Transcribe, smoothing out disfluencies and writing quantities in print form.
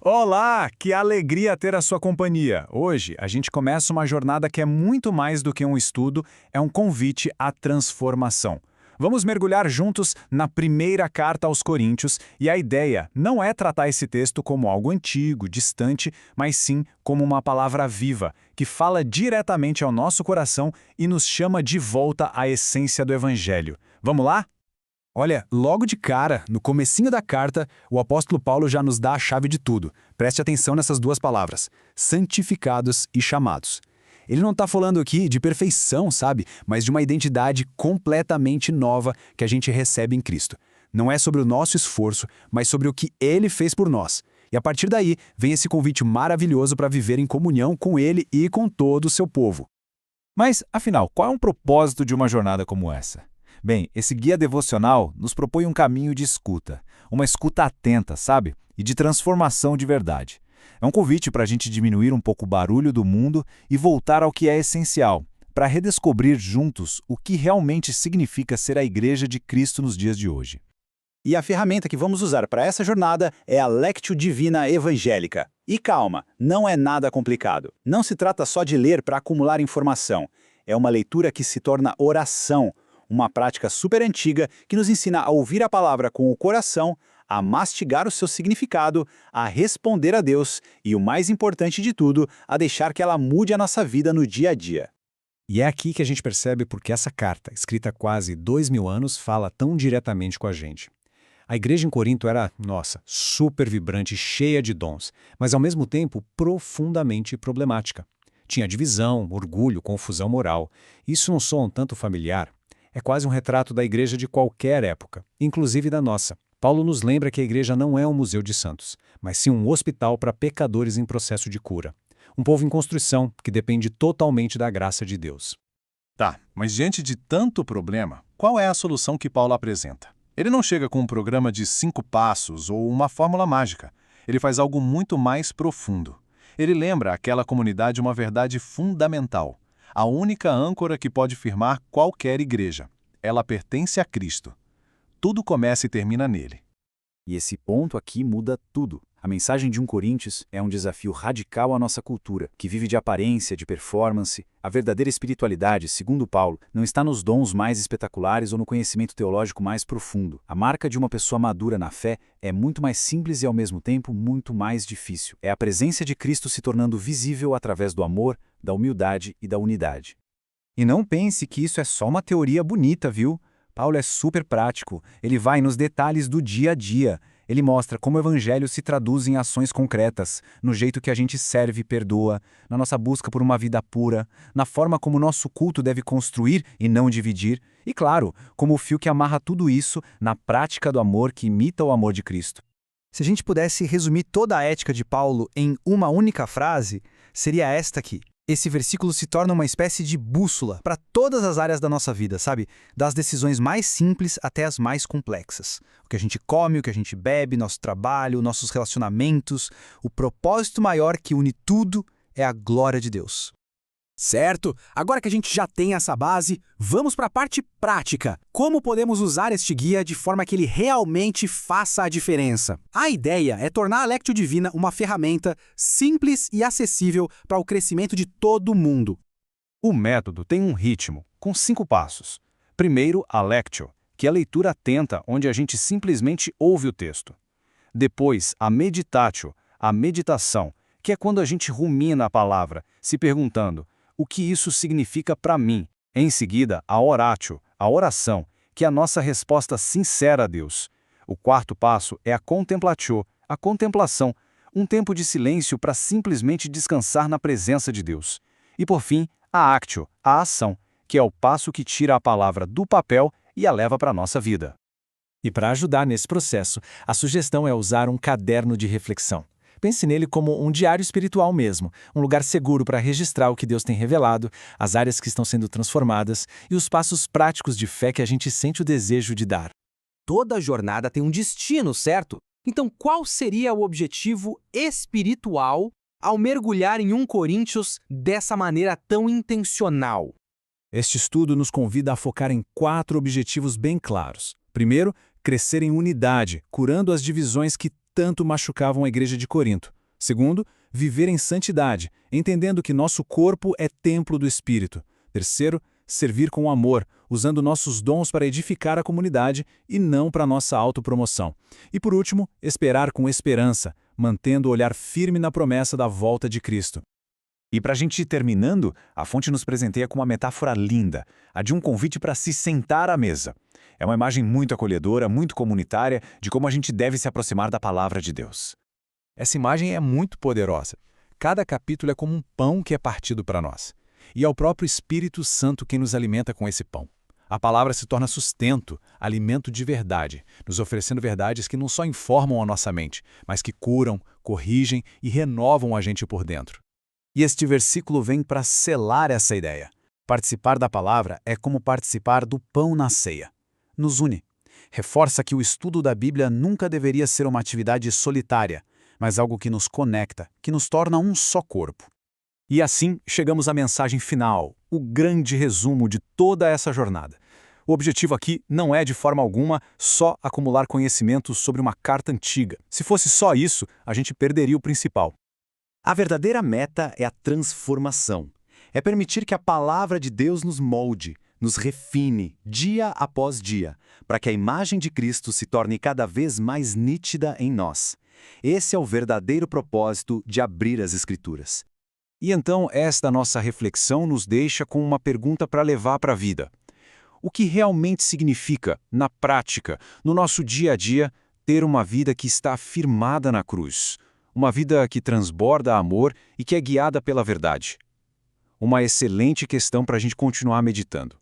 Olá, que alegria ter a sua companhia. Hoje a gente começa uma jornada que é muito mais do que um estudo, é um convite à transformação. Vamos mergulhar juntos na primeira carta aos Coríntios e a ideia não é tratar esse texto como algo antigo, distante, mas sim como uma palavra viva, que fala diretamente ao nosso coração e nos chama de volta à essência do Evangelho. Vamos lá? Olha, logo de cara, no comecinho da carta, o apóstolo Paulo já nos dá a chave de tudo. Preste atenção nessas duas palavras, santificados e chamados. Ele não está falando aqui de perfeição, sabe? Mas de uma identidade completamente nova que a gente recebe em Cristo. Não é sobre o nosso esforço, mas sobre o que Ele fez por nós. E a partir daí, vem esse convite maravilhoso para viver em comunhão com Ele e com todo o seu povo. Mas, afinal, qual é o propósito de uma jornada como essa? Bem, esse guia devocional nos propõe um caminho de escuta, uma escuta atenta, sabe? E de transformação de verdade. É um convite para a gente diminuir um pouco o barulho do mundo e voltar ao que é essencial, para redescobrir juntos o que realmente significa ser a Igreja de Cristo nos dias de hoje. E a ferramenta que vamos usar para essa jornada é a Lectio Divina Evangélica. E calma, não é nada complicado. Não se trata só de ler para acumular informação. É uma leitura que se torna oração, uma prática super antiga que nos ensina a ouvir a palavra com o coração, a mastigar o seu significado, a responder a Deus e, o mais importante de tudo, a deixar que ela mude a nossa vida no dia a dia. E é aqui que a gente percebe porque essa carta, escrita há quase 2000 anos, fala tão diretamente com a gente. A igreja em Corinto era, nossa, super vibrante, cheia de dons, mas ao mesmo tempo profundamente problemática. Tinha divisão, orgulho, confusão moral. Isso não soa um tanto familiar? É quase um retrato da igreja de qualquer época, inclusive da nossa. Paulo nos lembra que a igreja não é um museu de santos, mas sim um hospital para pecadores em processo de cura. Um povo em construção que depende totalmente da graça de Deus. Tá, mas diante de tanto problema, qual é a solução que Paulo apresenta? Ele não chega com um programa de 5 passos ou uma fórmula mágica. Ele faz algo muito mais profundo. Ele lembra àquela comunidade uma verdade fundamental. A única âncora que pode firmar qualquer igreja. Ela pertence a Cristo. Tudo começa e termina nele. E esse ponto aqui muda tudo. A mensagem de 1 Coríntios é um desafio radical à nossa cultura, que vive de aparência, de performance. A verdadeira espiritualidade, segundo Paulo, não está nos dons mais espetaculares ou no conhecimento teológico mais profundo. A marca de uma pessoa madura na fé é muito mais simples e, ao mesmo tempo, muito mais difícil. É a presença de Cristo se tornando visível através do amor, da humildade e da unidade. E não pense que isso é só uma teoria bonita, viu? Paulo é super prático. Ele vai nos detalhes do dia a dia. Ele mostra como o evangelho se traduz em ações concretas, no jeito que a gente serve e perdoa, na nossa busca por uma vida pura, na forma como o nosso culto deve construir e não dividir, e claro, como o fio que amarra tudo isso na prática do amor que imita o amor de Cristo. Se a gente pudesse resumir toda a ética de Paulo em uma única frase, seria esta aqui. Esse versículo se torna uma espécie de bússola para todas as áreas da nossa vida, sabe? Das decisões mais simples até as mais complexas. O que a gente come, o que a gente bebe, nosso trabalho, nossos relacionamentos. O propósito maior que une tudo é a glória de Deus. Certo, agora que a gente já tem essa base, vamos para a parte prática. Como podemos usar este guia de forma que ele realmente faça a diferença? A ideia é tornar a Lectio Divina uma ferramenta simples e acessível para o crescimento de todo mundo. O método tem um ritmo, com 5 passos. Primeiro, a Lectio, que é a leitura atenta onde a gente simplesmente ouve o texto. Depois, a Meditatio, a meditação, que é quando a gente rumina a palavra, se perguntando: o que isso significa para mim? Em seguida, a oratio, a oração, que é a nossa resposta sincera a Deus. O quarto passo é a contemplatio, a contemplação, um tempo de silêncio para simplesmente descansar na presença de Deus. E por fim, a actio, a ação, que é o passo que tira a palavra do papel e a leva para a nossa vida. E para ajudar nesse processo, a sugestão é usar um caderno de reflexão. Pense nele como um diário espiritual mesmo, um lugar seguro para registrar o que Deus tem revelado, as áreas que estão sendo transformadas e os passos práticos de fé que a gente sente o desejo de dar. Toda jornada tem um destino, certo? Então, qual seria o objetivo espiritual ao mergulhar em 1 Coríntios dessa maneira tão intencional? Este estudo nos convida a focar em 4 objetivos bem claros. Primeiro, crescer em unidade, curando as divisões que tanto machucavam a igreja de Corinto. Segundo, viver em santidade, entendendo que nosso corpo é templo do Espírito. Terceiro, servir com amor, usando nossos dons para edificar a comunidade e não para nossa autopromoção. E por último, esperar com esperança, mantendo o olhar firme na promessa da volta de Cristo. E para a gente ir terminando, a fonte nos presenteia com uma metáfora linda, a de um convite para se sentar à mesa. É uma imagem muito acolhedora, muito comunitária, de como a gente deve se aproximar da palavra de Deus. Essa imagem é muito poderosa. Cada capítulo é como um pão que é partido para nós. E é o próprio Espírito Santo quem nos alimenta com esse pão. A palavra se torna sustento, alimento de verdade, nos oferecendo verdades que não só informam a nossa mente, mas que curam, corrigem e renovam a gente por dentro. E este versículo vem para selar essa ideia. Participar da palavra é como participar do pão na ceia. Nos une. Reforça que o estudo da Bíblia nunca deveria ser uma atividade solitária, mas algo que nos conecta, que nos torna um só corpo. E assim chegamos à mensagem final, o grande resumo de toda essa jornada. O objetivo aqui não é, de forma alguma, só acumular conhecimentos sobre uma carta antiga. Se fosse só isso, a gente perderia o principal. A verdadeira meta é a transformação. É permitir que a palavra de Deus nos molde, nos refine, dia após dia, para que a imagem de Cristo se torne cada vez mais nítida em nós. Esse é o verdadeiro propósito de abrir as Escrituras. E então esta nossa reflexão nos deixa com uma pergunta para levar para a vida. O que realmente significa, na prática, no nosso dia a dia, ter uma vida que está firmada na cruz? Uma vida que transborda amor e que é guiada pela verdade? Uma excelente questão para a gente continuar meditando.